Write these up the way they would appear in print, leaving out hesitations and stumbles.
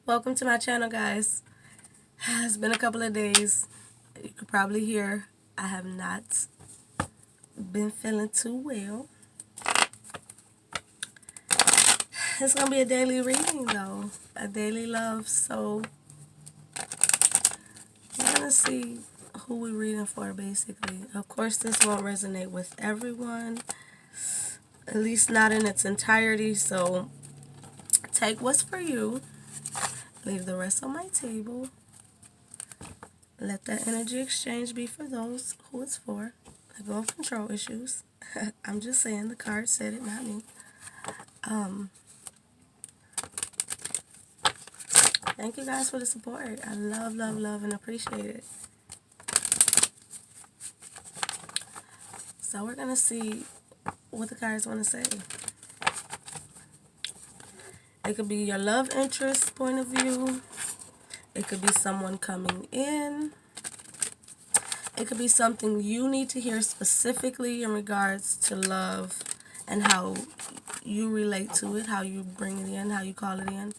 Welcome to my channel, guys. It's been a couple of days. You could probably hear I have not been feeling too well. It's gonna be a daily reading though, a daily love. So we're gonna see who we're reading for basically. Of course, this won't resonate with everyone, at least not in its entirety. So take what's for you, leave the rest on my table. Let that energy exchange be for those who it's for. Let go of control issues. I'm just saying, the card said it, not me. Thank you guys for the support. I love, love, love, and appreciate it. So we're gonna see what the cards want to say. It could be your love interest point of view. It could be someone coming in. It could be something you need to hear specifically in regards to love and how you relate to it, how you bring it in, how you call it in.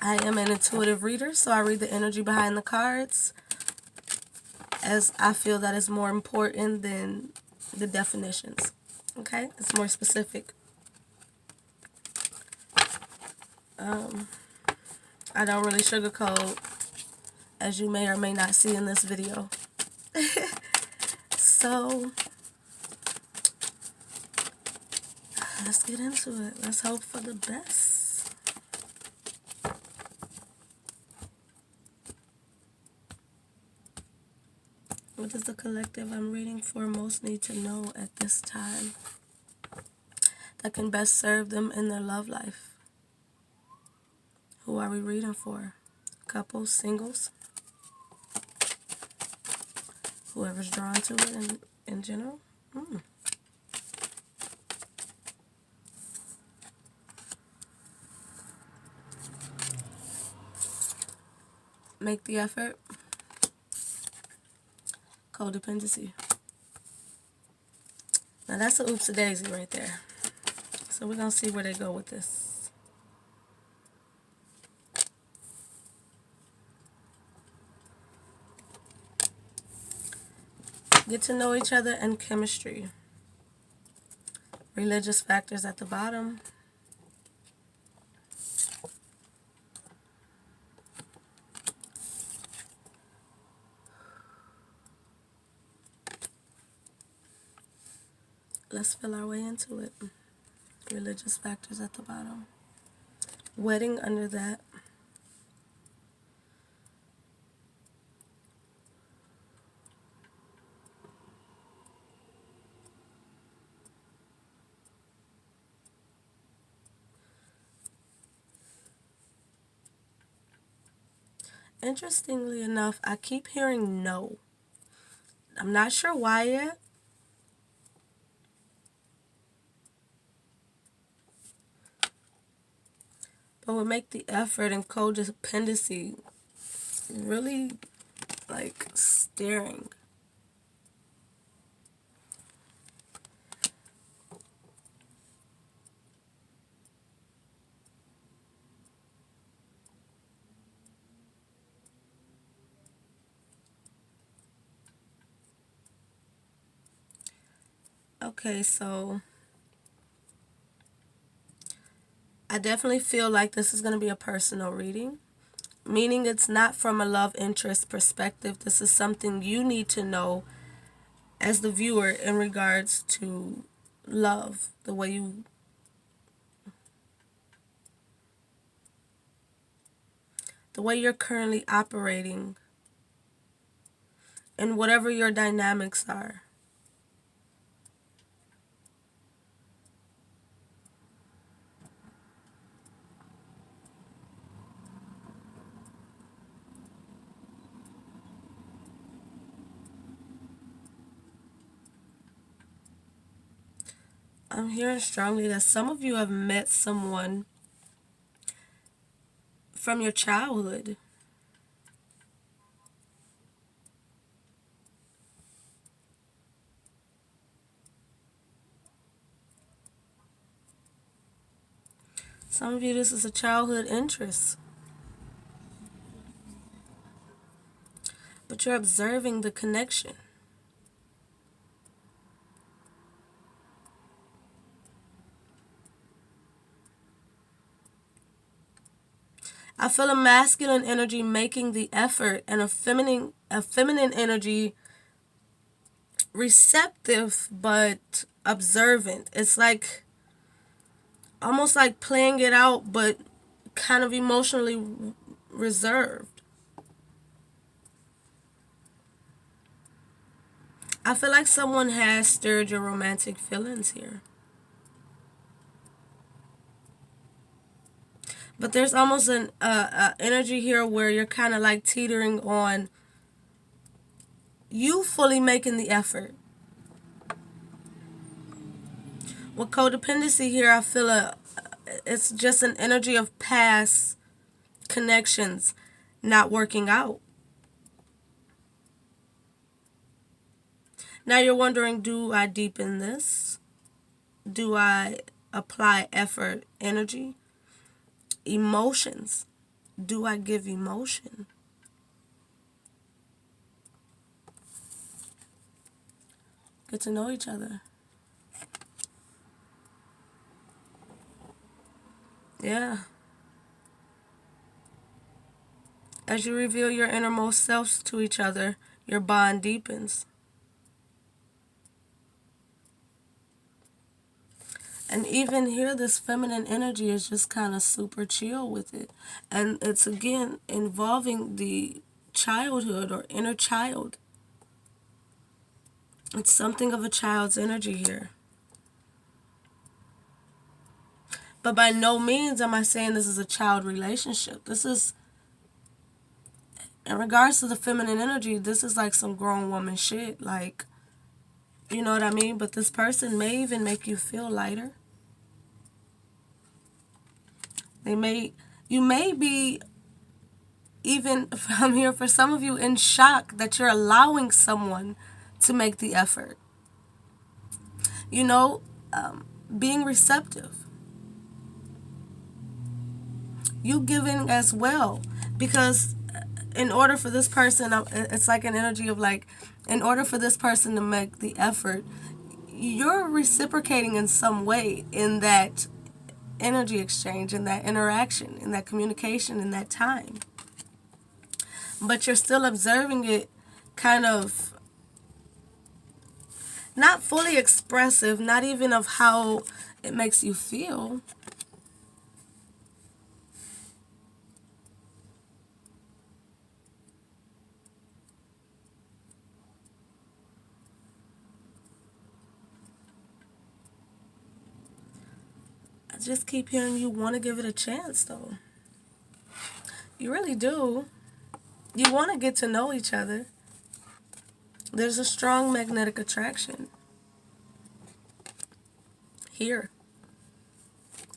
I am an intuitive reader, so I read the energy behind the cards as I feel that is more important than the definitions. Okay? It's more specific. I don't really sugarcoat, as you may or may not see in this video. So, let's get into it. Let's hope for the best. What does the collective I'm reading for most need to know at this time that can best serve them in their love life? Who are we reading for? Couples, singles? Whoever's drawn to it in general? Make the effort. Codependency. Now that's a oops a daisy right there. So we're going to see where they go with this. Get to know each other and chemistry. Religious factors at the bottom. Let's fill our way into it. Religious factors at the bottom. Wedding under that. Interestingly enough, I keep hearing no. I'm not sure why yet. But would make the effort and codependency really like staring. Okay, so I definitely feel like this is going to be a personal reading, meaning it's not from a love interest perspective. This is something you need to know as the viewer in regards to love, the way you're currently operating and whatever your dynamics are. I'm hearing strongly that some of you have met someone from your childhood. Some of you, this is a childhood interest. But you're observing the connection. I feel a masculine energy making the effort and a feminine energy receptive but observant. It's like almost like playing it out but kind of emotionally reserved. I feel like someone has stirred your romantic feelings here. But there's almost an energy here where you're kind of like teetering on you fully making the effort. With codependency here, I feel it's just an energy of past connections not working out. Now you're wondering, do I deepen this? Do I apply effort, energy? Emotions. Do I give emotion? Get to know each other. Yeah. As you reveal your innermost selves to each other, your bond deepens. And even here, this feminine energy is just kind of super chill with it. And it's, again, involving the childhood or inner child. It's something of a child's energy here. But by no means am I saying this is a child relationship. This is, in regards to the feminine energy, this is like some grown woman shit. Like, you know what I mean? But this person may even make you feel lighter. You may be even, I'm here for some of you, in shock that you're allowing someone to make the effort. You know, being receptive. You giving as well. Because in order for this person, it's like an energy of like, in order for this person to make the effort, you're reciprocating in some way in that energy exchange, in that interaction, in that communication, in that time. But you're still observing it kind of not fully expressive, not even of how it makes you feel. I just keep hearing you want to give it a chance, though. You really do. You want to get to know each other. There's a strong magnetic attraction here.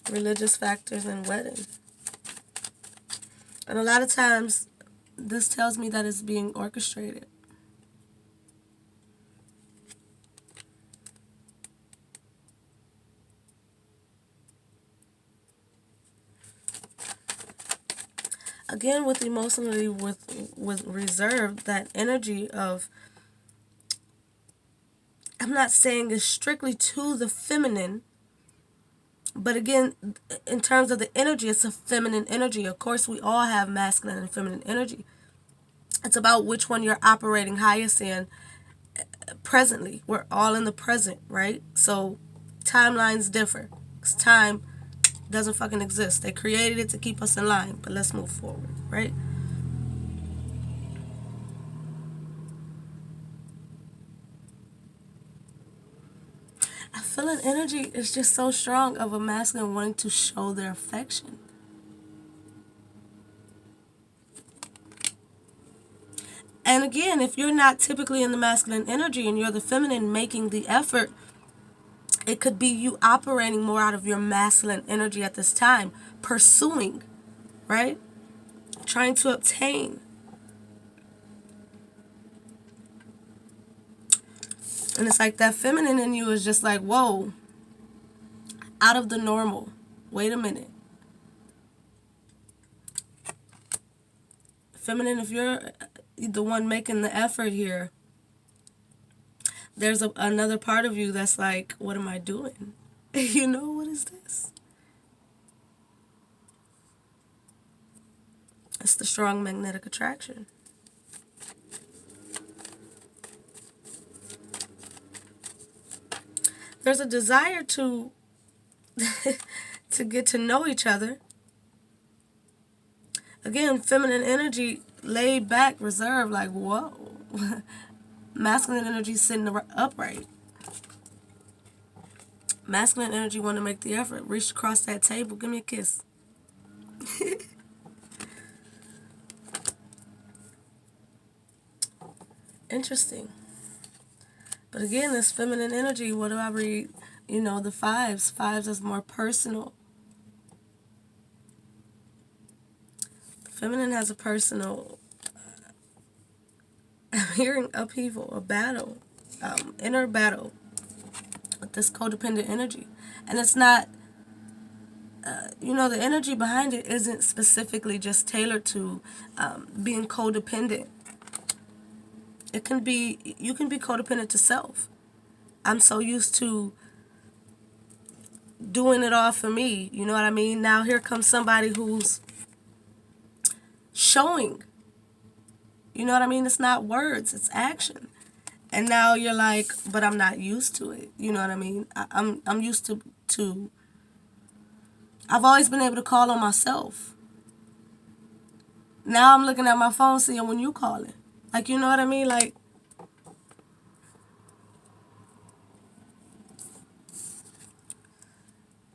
Religious factors and wedding. And a lot of times, this tells me that it's being orchestrated. Again, with emotionally, with reserve, that energy of, I'm not saying it's strictly to the feminine, but again, in terms of the energy, it's a feminine energy. Of course, we all have masculine and feminine energy. It's about which one you're operating highest in presently. We're all in the present, right? So timelines differ. Because time doesn't fucking exist. They created it to keep us in line, but let's move forward, right? I feel an energy is just so strong of a masculine wanting to show their affection. And again, if you're not typically in the masculine energy and you're the feminine making the effort, it could be you operating more out of your masculine energy at this time, pursuing, right? Trying to obtain. And it's like that feminine in you is just like, whoa, out of the normal. Wait a minute. Feminine, if you're the one making the effort here, there's another part of you that's like, what am I doing? You know, what is this? It's the strong magnetic attraction. There's a desire to to get to know each other. Again, feminine energy, laid back, reserved, like, whoa. Masculine energy sitting upright. Masculine energy want to make the effort. Reach across that table. Give me a kiss. Interesting. But again, this feminine energy, what do I read? You know, the fives. Fives is more personal. The feminine has a personal, I'm hearing upheaval, a battle, inner battle with this codependent energy. And it's not, you know, the energy behind it isn't specifically just tailored to being codependent. It can be, you can be codependent to self. I'm so used to doing it all for me, you know what I mean? Now here comes somebody who's showing, you know what I mean? It's not words, it's action. And now you're like, but I'm not used to it, you know what I mean? I'm used to I've always been able to call on myself. Now I'm looking at my phone seeing when you calling. Like, you know what I mean? Like,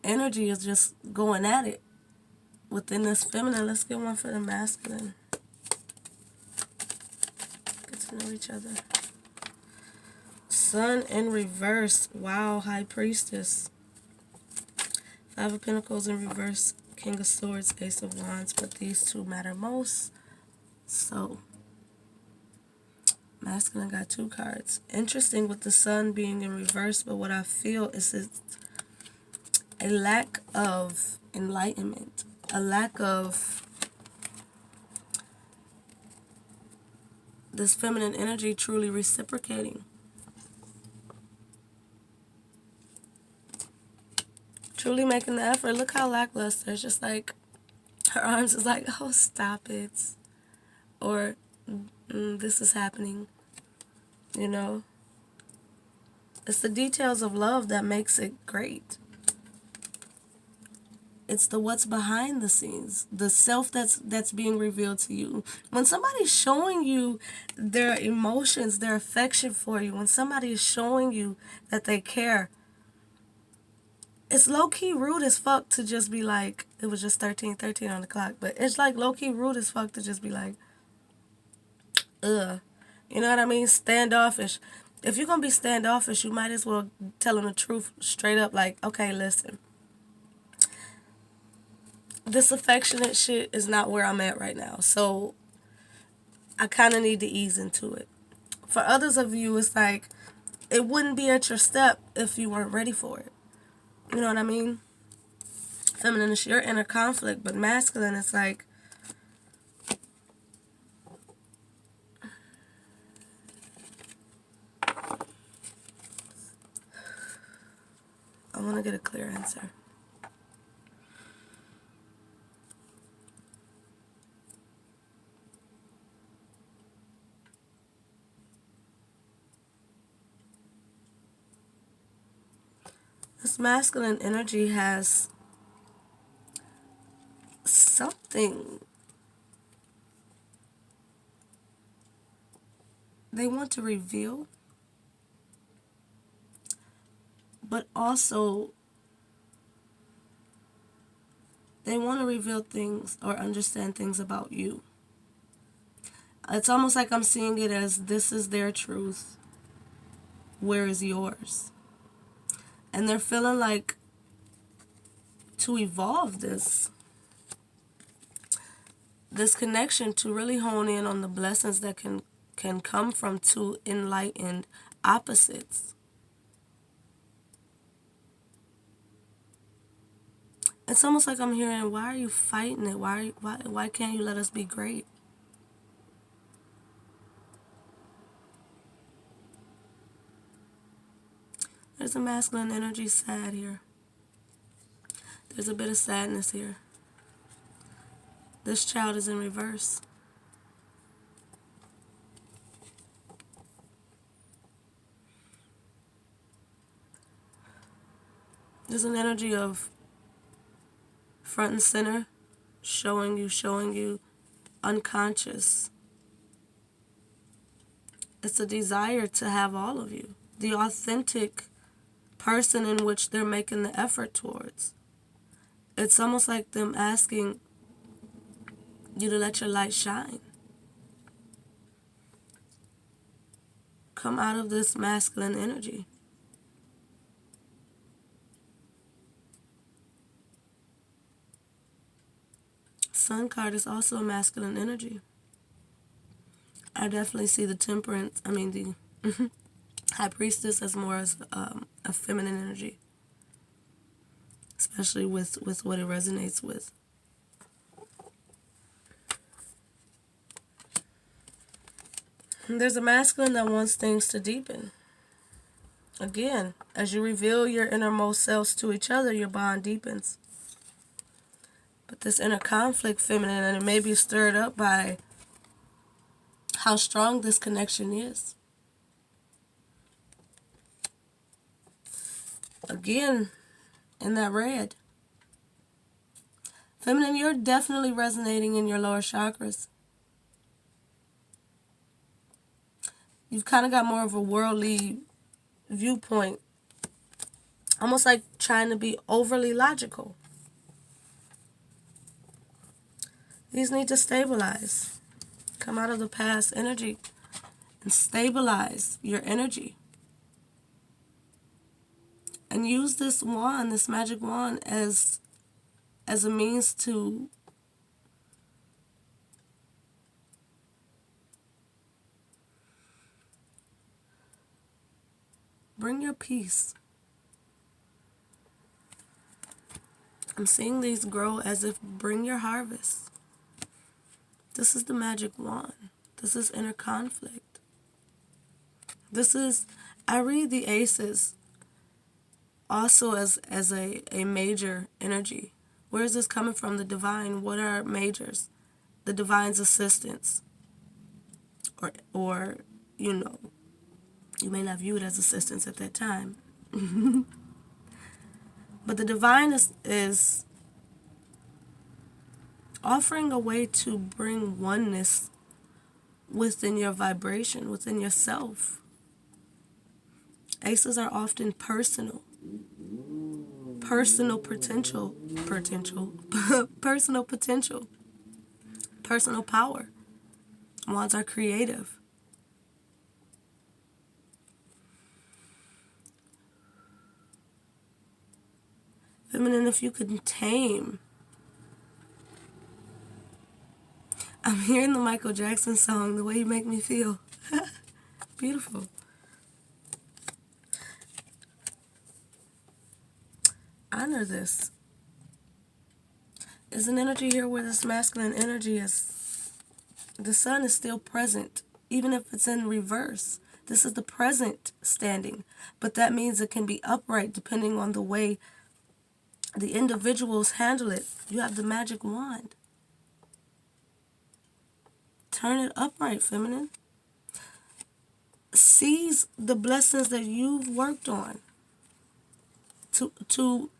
energy is just going at it within this feminine. Let's get one for the masculine. Get to know each other. Sun in reverse. Wow, High Priestess. Five of Pentacles in reverse. King of Swords, Ace of Wands. But these two matter most. So, masculine got two cards. Interesting with the sun being in reverse, but what I feel is it's a lack of enlightenment, a lack of this feminine energy truly reciprocating, truly making the effort. Look how lackluster. It's just like her arms is like, oh, stop it, or this is happening, you know. It's the details of love that makes it great. It's the what's behind the scenes, the self that's being revealed to you. When somebody's showing you their emotions, their affection for you, when somebody is showing you that they care, it's low-key rude as fuck to just be like, it was just 13:13 on the clock, but it's like low-key rude as fuck to just be like, ugh. You know what I mean? Standoffish. If you're going to be standoffish, you might as well tell them the truth straight up, like, okay, listen. This affectionate shit is not where I'm at right now. So I kind of need to ease into it. For others of you, it's like it wouldn't be at your step if you weren't ready for it. You know what I mean? Feminine is your inner conflict, but masculine is like I want to get a clear answer. This masculine energy has something they want to reveal, but also they want to reveal things or understand things about you. It's almost like I'm seeing it as this is their truth. Where is yours? And they're feeling like to evolve this connection, to really hone in on the blessings that can come from two enlightened opposites. It's almost like I'm hearing, why are you fighting it? Why can't you let us be great? There's a masculine energy sad here. There's a bit of sadness here. This child is in reverse. There's an energy of front and center, showing you, unconscious. It's a desire to have all of you. The authentic person in which they're making the effort towards. It's almost like them asking you to let your light shine. Come out of this masculine energy. Sun card is also a masculine energy. I definitely see the the High Priestess as more as a feminine energy, especially with what it resonates with. There's a masculine that wants things to deepen. Again, as you reveal your innermost selves to each other, your bond deepens. But this inner conflict, feminine, and it may be stirred up by how strong this connection is. Again, in that red. Feminine, you're definitely resonating in your lower chakras. You've kind of got more of a worldly viewpoint. Almost like trying to be overly logical. These need to stabilize. Come out of the past energy and stabilize your energy. And use this wand, this magic wand, as a means to bring your peace. I'm seeing these grow as if bring your harvest. This is the magic wand. This is inner conflict. This is, I read the aces also as a major energy. Where is this coming from? The divine. What are majors? The divine's assistance. Or you may not view it as assistance at that time. But the divine is offering a way to bring oneness within your vibration, within yourself. Aces are often personal potential, personal potential, personal power. Wands are creative. Feminine, if you could tame. I'm hearing the Michael Jackson song, The Way You Make Me Feel. Beautiful. Honor this. There's an energy here where this masculine energy is, the sun is still present, even if it's in reverse. This is the present standing, but that means it can be upright depending on the way the individuals handle it. You have the magic wand. Turn it upright, feminine. Seize the blessings that you've worked on. To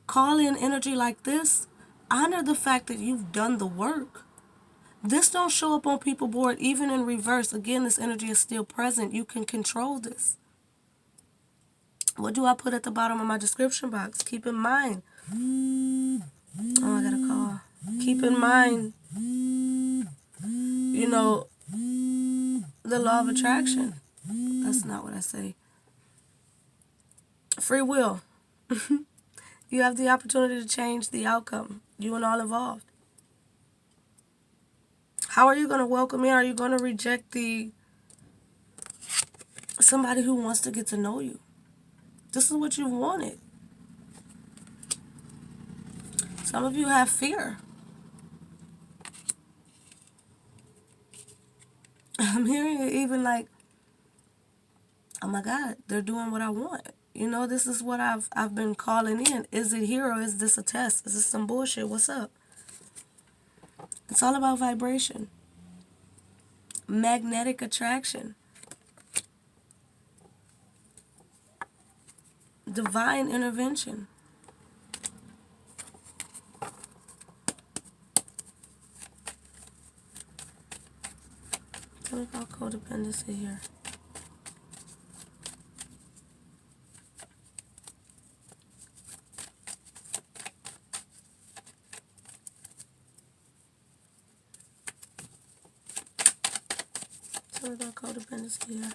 call in energy like this, honor the fact that you've done the work. This don't show up on people board even in reverse. Again, this energy is still present. You can control this. What do I put at the bottom of my description box? Keep in mind. Oh, I got a call. Keep in mind, the law of attraction. That's not what I say. Free will. You have the opportunity to change the outcome. You and all involved. How are you going to welcome in? Are you going to reject somebody who wants to get to know you? This is what you wanted. Some of you have fear. I'm hearing it even like, oh my God, they're doing what I want. You know, this is what I've been calling in. Is it here or is this a test? Is this some bullshit? What's up? It's all about vibration. Magnetic attraction. Divine intervention. Tell me about codependency here. Tell me about codependency here.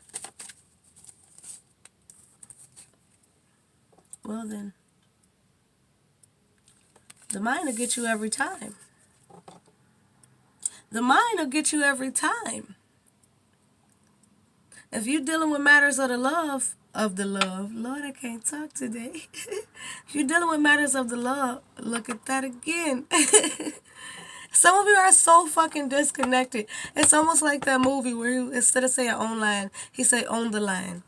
Well then, the mind will get you every time. The mind will get you every time. If you're dealing with matters of the love, Lord, I can't talk today. If you're dealing with matters of the love, look at that again. Some of you are so fucking disconnected. It's almost like that movie where instead of saying own line, he say own the line.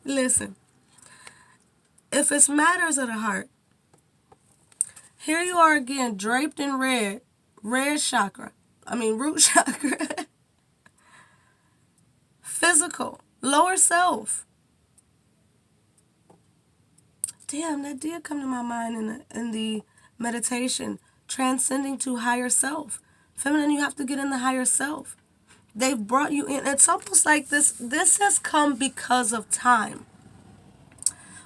Listen, if it's matters of the heart, here you are again, draped in red chakra. Root chakra. Physical, lower self. Damn, that did come to my mind in the meditation. Transcending to higher self. Feminine, you have to get in the higher self. They've brought you in. It's almost like this has come because of time.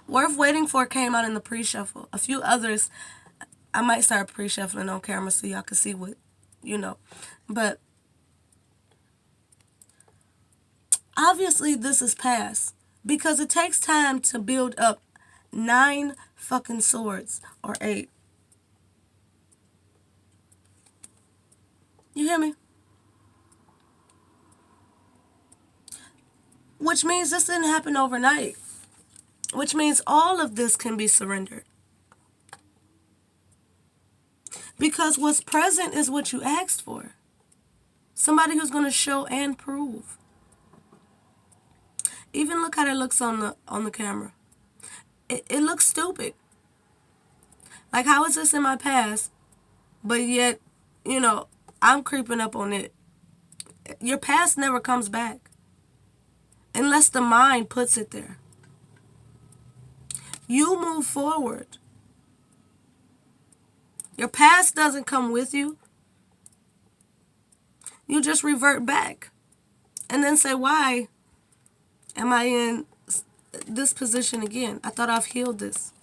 Worth Waiting For came out in the pre-shuffle. A few others, I might start pre-shuffling on camera so y'all can see what, But obviously this is past because it takes time to build up 9 fucking swords or 8. You hear me? Which means this didn't happen overnight. Which means all of this can be surrendered. Because what's present is what you asked for. Somebody who's going to show and prove. Even look how it looks on the camera. It looks stupid. Like, how is this in my past, but yet, I'm creeping up on it. Your past never comes back unless the mind puts it there. You move forward. Your past doesn't come with you. You just revert back and then say, why am I in this position again? I thought I've healed this.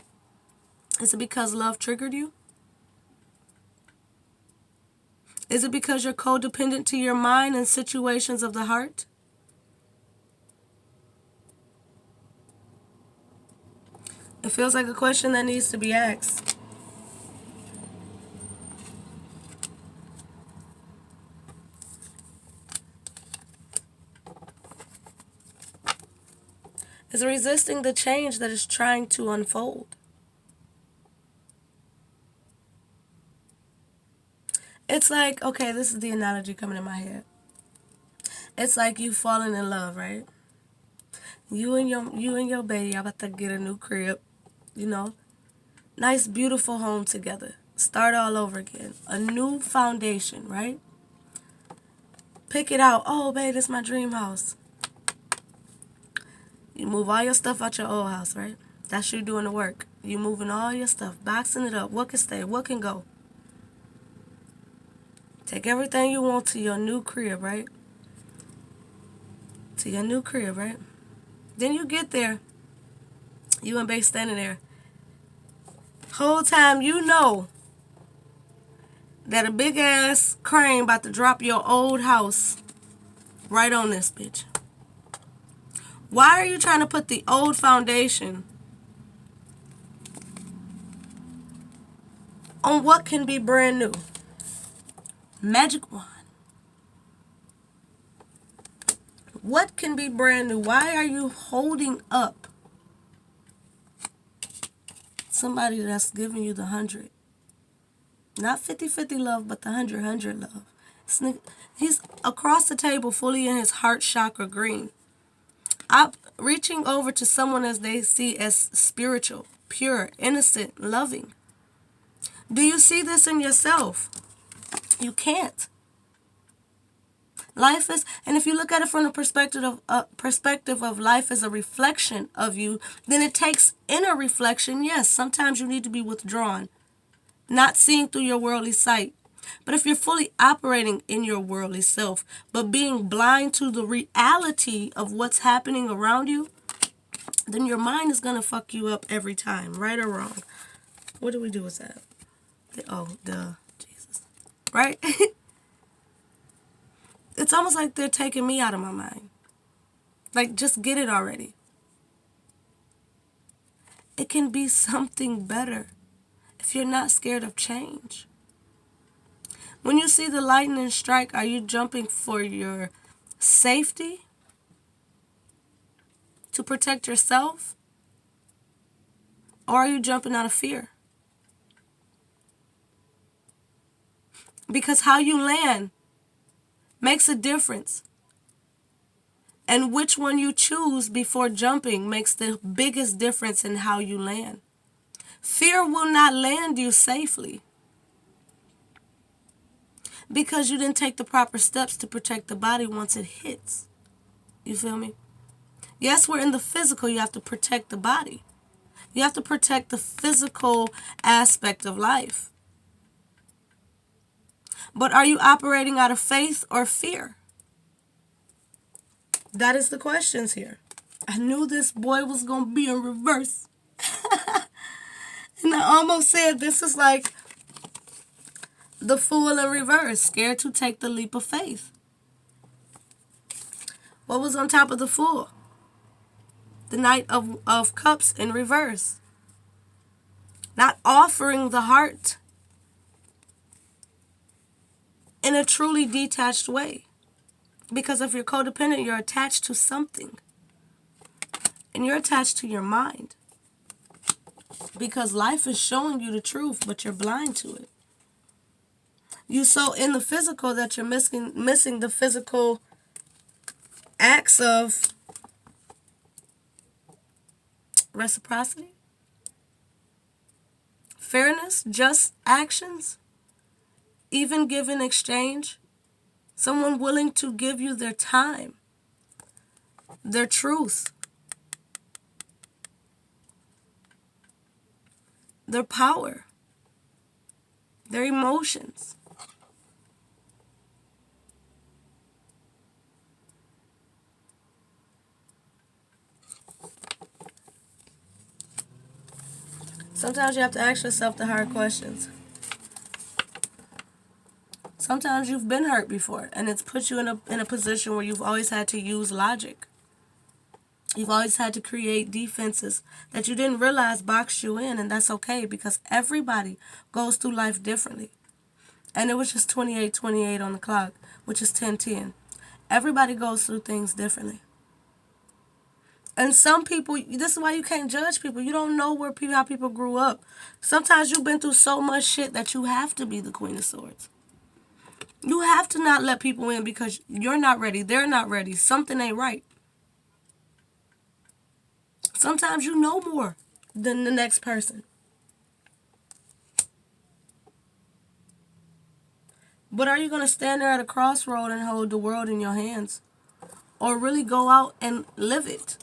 Is it because love triggered you? Is it because you're codependent to your mind and situations of the heart? It feels like a question that needs to be asked. Is resisting the change that is trying to unfold. It's like, okay, this is the analogy coming in my head. It's like you falling in love, right? You and your baby are about to get a new crib, nice, beautiful home together. Start all over again. A new foundation, right? Pick it out. Oh, babe, this is my dream house. You move all your stuff out your old house, right? That's you doing the work. You moving all your stuff, boxing it up. What can stay? What can go? Take everything you want to your new crib, right? To your new crib, right? Then you get there. You and babe standing there. Whole time you know that a big ass crane about to drop your old house right on this bitch. Why are you trying to put the old foundation on what can be brand new? Magic wand. What can be brand new? Why are you holding up somebody that's giving you the 100? Not 50-50 love, but the 100-100 love. He's across the table fully in his heart chakra green. reaching over to someone as they see as spiritual, pure, innocent, loving. Do you see this in yourself? You can't. Life is, and if you look at it from the perspective of life as a reflection of you, then it takes inner reflection. Yes, sometimes you need to be withdrawn, not seeing through your worldly sight. But if you're fully operating in your worldly self, but being blind to the reality of what's happening around you, then your mind is going to fuck you up every time, right or wrong. What do we do with that? Oh, duh. Jesus. Right? It's almost like they're taking me out of my mind. Like, just get it already. It can be something better if you're not scared of change. When you see the lightning strike, are you jumping for your safety? To protect yourself? Or are you jumping out of fear? Because how you land makes a difference. And which one you choose before jumping makes the biggest difference in how you land. Fear will not land you safely because you didn't take the proper steps to protect the body once it hits. You feel me? Yes, we're in the physical. You have to protect the body. You have to protect the physical aspect of life. But are you operating out of faith or fear? That is the questions here. I knew this boy was going to be in reverse. And I almost said this is like the Fool in reverse, scared to take the leap of faith. What was on top of the Fool? The Knight of Cups in reverse. Not offering the heart in a truly detached way. Because if you're codependent, you're attached to something. And you're attached to your mind. Because life is showing you the truth, but you're blind to it. You so in the physical that you're missing the physical acts of reciprocity, fairness, just actions, even give in exchange. Someone willing to give you their time, their truth, their power, their emotions. Sometimes you have to ask yourself the hard questions. Sometimes you've been hurt before, and it's put you in a position where you've always had to use logic. You've always had to create defenses that you didn't realize boxed you in, and that's okay because everybody goes through life differently. And it was just 28:28 on the clock, which is 10:10. Everybody goes through things differently. And some people, this is why you can't judge people. You don't know how people grew up. Sometimes you've been through so much shit that you have to be the Queen of Swords. You have to not let people in because you're not ready. They're not ready. Something ain't right. Sometimes you know more than the next person. But are you going to stand there at a crossroad and hold the world in your hands? Or really go out and live it?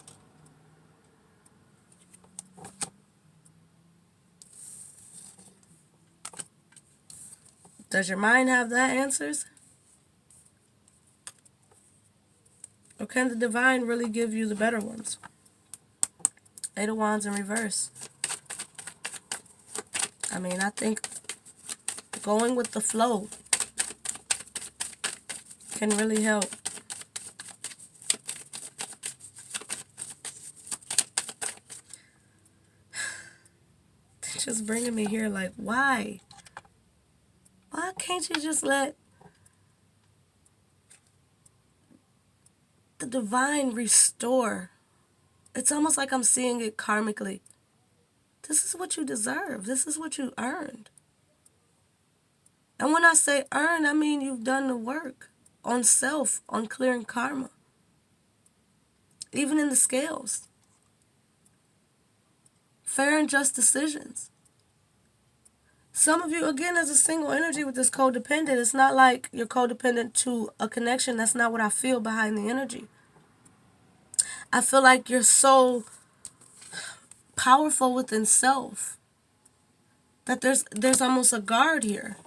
Does your mind have the answers? Or can the divine really give you the better ones? Eight of Wands in reverse. I mean, I think going with the flow can really help. It's just bringing me here like, why? Why can't you just let the divine restore? It's almost like I'm seeing it karmically. This is what you deserve. This is what you earned. And when I say earn, I mean you've done the work on self, on clearing karma. even in the scales. Fair and just decisions. Some of you, again, as a single energy with this codependent, it's not like you're codependent to a connection. That's not what I feel behind the energy. I feel like you're so powerful within self that there's almost a guard here.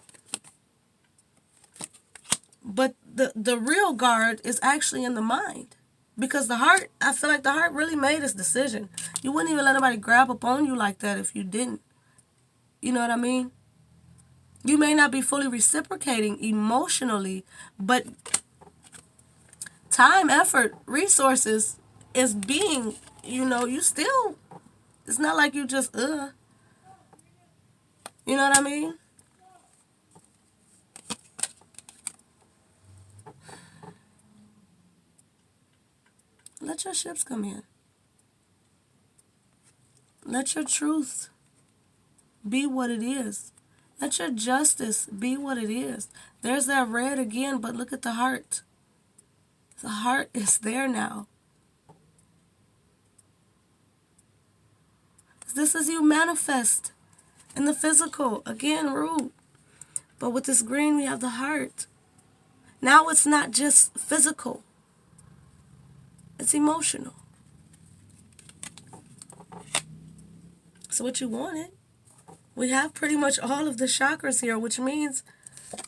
But the real guard is actually in the mind. Because the heart, I feel like the heart really made its decision. You wouldn't even let anybody grab up on you like that if you didn't. You know what I mean? You may not be fully reciprocating emotionally, but time, effort, resources is being, you still, it's not like you just, You know what I mean? Let your ships come in. Let your truth be what it is. Let your justice be what it is. There's that red again, but look at the heart. The heart is there now. This is you manifest in the physical. Again, root. But with this green, we have the heart. Now it's not just physical. It's emotional. So what you wanted. We have pretty much all of the chakras here, which means,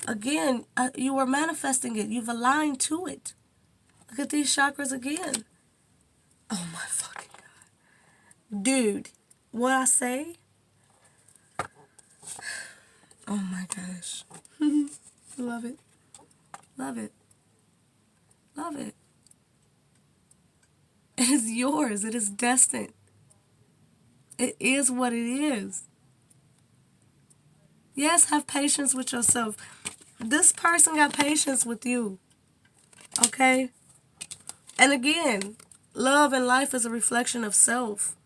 again, you are manifesting it. You've aligned to it. Look at these chakras again. Oh my fucking God. Dude, what I say? Oh my gosh. Love it. Love it. Love it. It is yours. It is destined. It is what it is. Yes, have patience with yourself. This person got patience with you. Okay? And again, love and life is a reflection of self.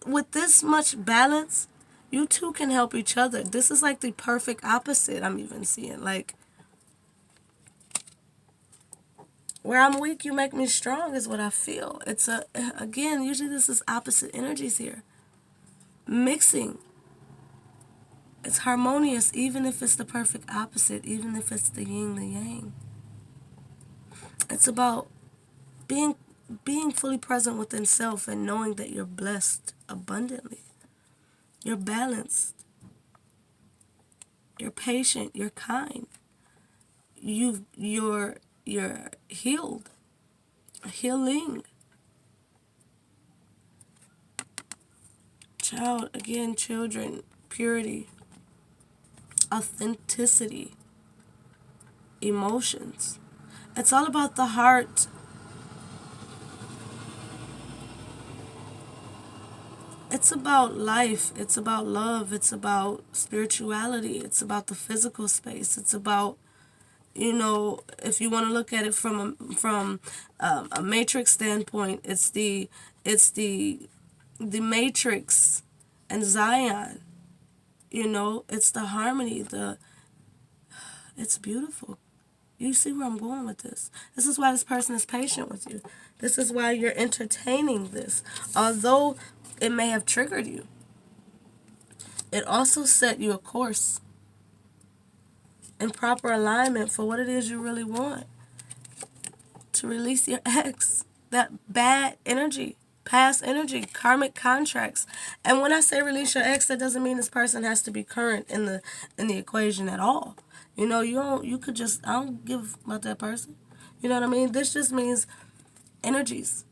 With this much balance, you two can help each other. This is like the perfect opposite I'm even seeing. Like, where I'm weak, you make me strong is what I feel. It's again, usually this is opposite energies here. Mixing. It's harmonious, even if it's the perfect opposite, even if it's the yin, the yang. It's about being fully present within self and knowing that you're blessed abundantly. You're balanced. You're patient. You're kind. You're healed. Healing. Child, again, children, purity, authenticity, emotions. It's all about the heart. It's about life. It's about love. It's about spirituality. It's about the physical space. It's about, if you want to look at it from a matrix standpoint, it's the matrix and Zion. It's the harmony. It's beautiful. You see where I'm going with this. This is why this person is patient with you. This is why you're entertaining this. Although it may have triggered you, it also set you a course in proper alignment for what it is you really want. To release your ex, that bad energy, past energy, karmic contracts. And when I say release your ex, that doesn't mean this person has to be current in the equation at all. I don't give about that person. You know what I mean? This just means energies.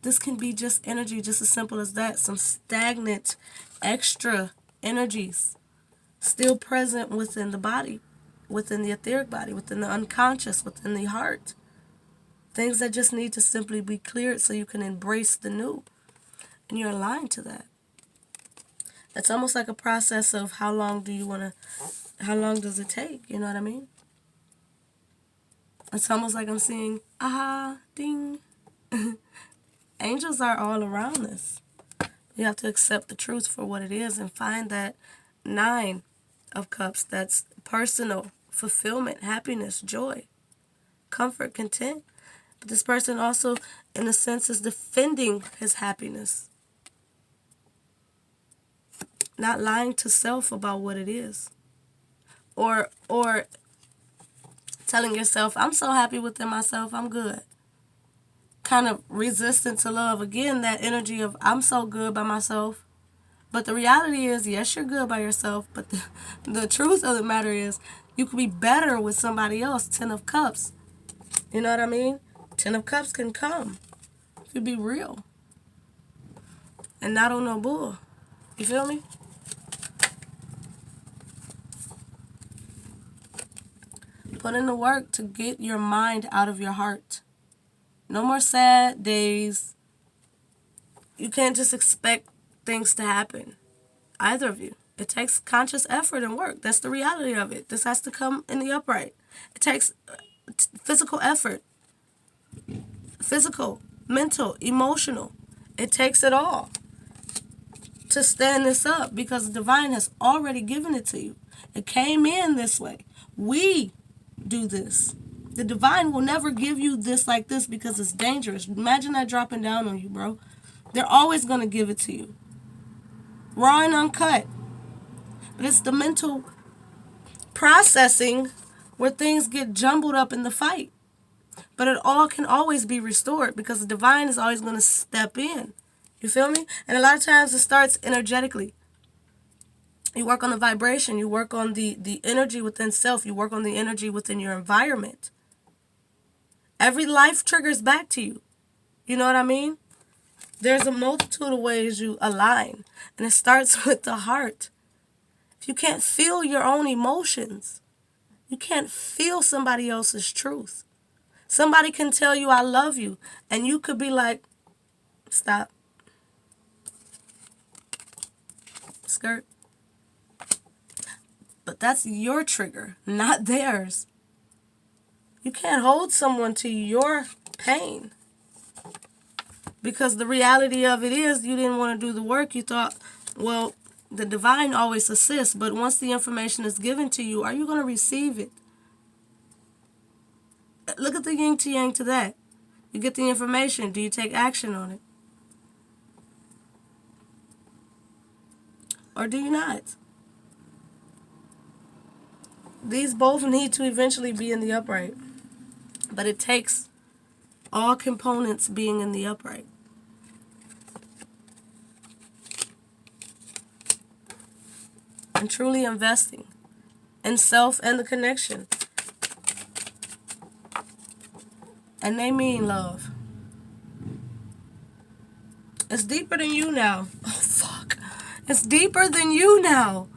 This can be just energy, just as simple as that. Some stagnant, extra energies still present within the body, within the etheric body, within the unconscious, within the heart. Things that just need to simply be cleared so you can embrace the new. And you're aligned to that. It's almost like a process of how long does it take? You know what I mean? It's almost like I'm seeing, ding. Angels are all around this. You have to accept the truth for what it is and find that 9 of Cups that's personal, fulfillment, happiness, joy, comfort, content. But this person also, in a sense, is defending his happiness. Not lying to self about what it is. Or telling yourself, I'm so happy within myself, I'm good. Kind of resistant to love. Again, that energy of I'm so good by myself. But the reality is, yes, you're good by yourself, but the truth of the matter is you could be better with somebody else. 10 of Cups. You know what I mean? 10 of Cups can come. If you be real. And not on no bull. You feel me? Put in the work to get your mind out of your heart. No more sad days. You can't just expect things to happen. Either of you. It takes conscious effort and work. That's the reality of it. This has to come in the upright. It takes physical effort. Physical, mental, emotional. It takes it all to stand this up because the divine has already given it to you. It came in this way. We do this. The divine will never give you this like this because it's dangerous. Imagine that dropping down on you, bro. They're always going to give it to you. Raw and uncut. But it's the mental processing where things get jumbled up in the fight. But it all can always be restored because the divine is always going to step in. You feel me? And a lot of times it starts energetically. You work on the vibration. You work on the energy within self. You work on the energy within your environment. Every life triggers back to you. You know what I mean? There's a multitude of ways you align. And it starts with the heart. If you can't feel your own emotions, you can't feel somebody else's truth. Somebody can tell you, I love you. And you could be like, stop. Skirt. But that's your trigger, not theirs. You can't hold someone to your pain. Because the reality of it is you didn't want to do the work. You thought, well, the divine always assists. But once the information is given to you, are you going to receive it? Look at the yin to yang to that. You get the information. Do you take action on it? Or do you not? These both need to eventually be in the upright. But it takes all components being in the upright. And truly investing in self and the connection. And they mean love. It's deeper than you now. Oh, fuck. It's deeper than you now.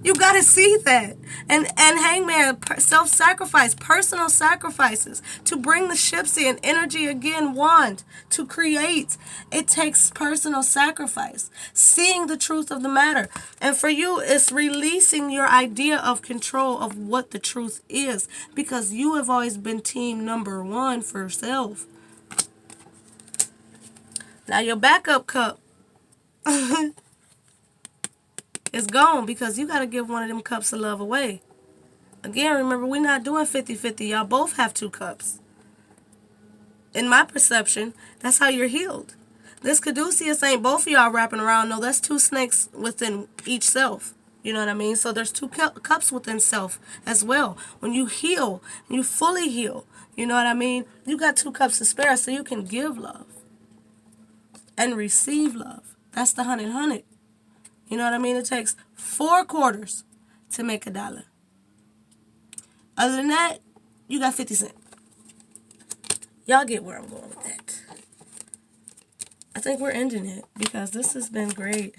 You got to see that. And Hangman, self-sacrifice, personal sacrifices to bring the ships in, energy again, wand, to create. It takes personal sacrifice. Seeing the truth of the matter. And for you, it's releasing your idea of control of what the truth is. Because you have always been team number one for self. Now your backup cup is gone because you got to give one of them cups of love away. Again, remember, we're not doing 50-50. Y'all both have 2 cups. In my perception, that's how you're healed. This Caduceus ain't both of y'all wrapping around. No, that's 2 snakes within each self. You know what I mean? So there's 2 cups within self as well. When you heal, you fully heal. You know what I mean? You got 2 cups to spare so you can give love and receive love. That's the 100. You know what I mean? It takes 4 quarters to make $1. Other than that, you got 50 cents. Y'all get where I'm going with that. I think we're ending it because this has been great.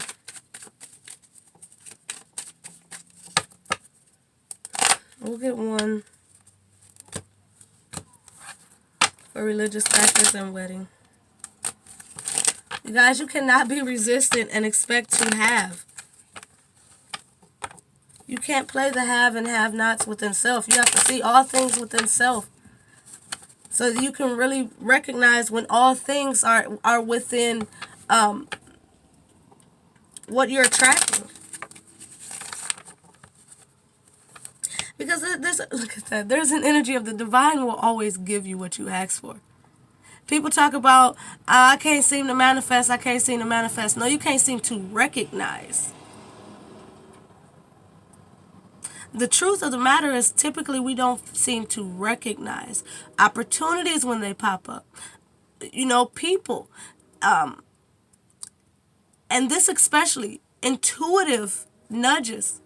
We'll get one for religious factors and wedding. You guys, you cannot be resistant and expect to have. You can't play the have and have-nots within self. You have to see all things within self so that you can really recognize when all things are within what you're attracting. Because look at that. There's an energy of the divine will always give you what you ask for. People talk about, I can't seem to manifest, I can't seem to manifest. No, you can't seem to recognize. The truth of the matter is typically we don't seem to recognize opportunities when they pop up. You know, people, and this especially, intuitive nudges.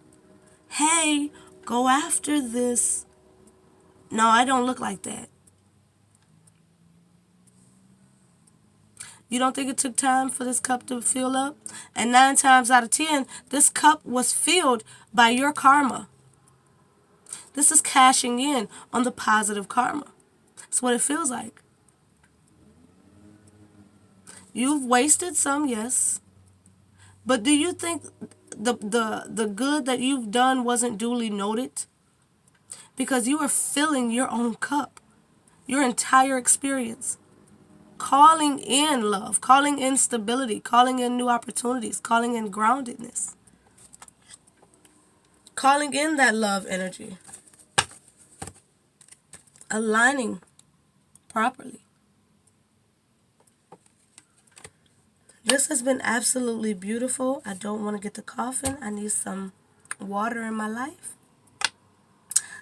Hey, go after this. No, I don't look like that. You don't think it took time for this cup to fill up? And 9 times out of 10, this cup was filled by your karma. This is cashing in on the positive karma. That's what it feels like. You've wasted some, yes. But do you think the good that you've done wasn't duly noted? Because you are filling your own cup, your entire experience. Calling in love, calling in stability, calling in new opportunities, calling in groundedness. Calling in that love energy. Aligning properly. This has been absolutely beautiful. I don't want to get the coughing. I need some water in my life.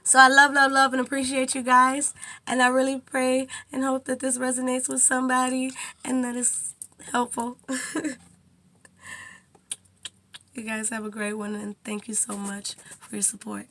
So I love, love, love, and appreciate you guys. And I really pray and hope that this resonates with somebody and that it's helpful. You guys have a great one, and thank you so much for your support.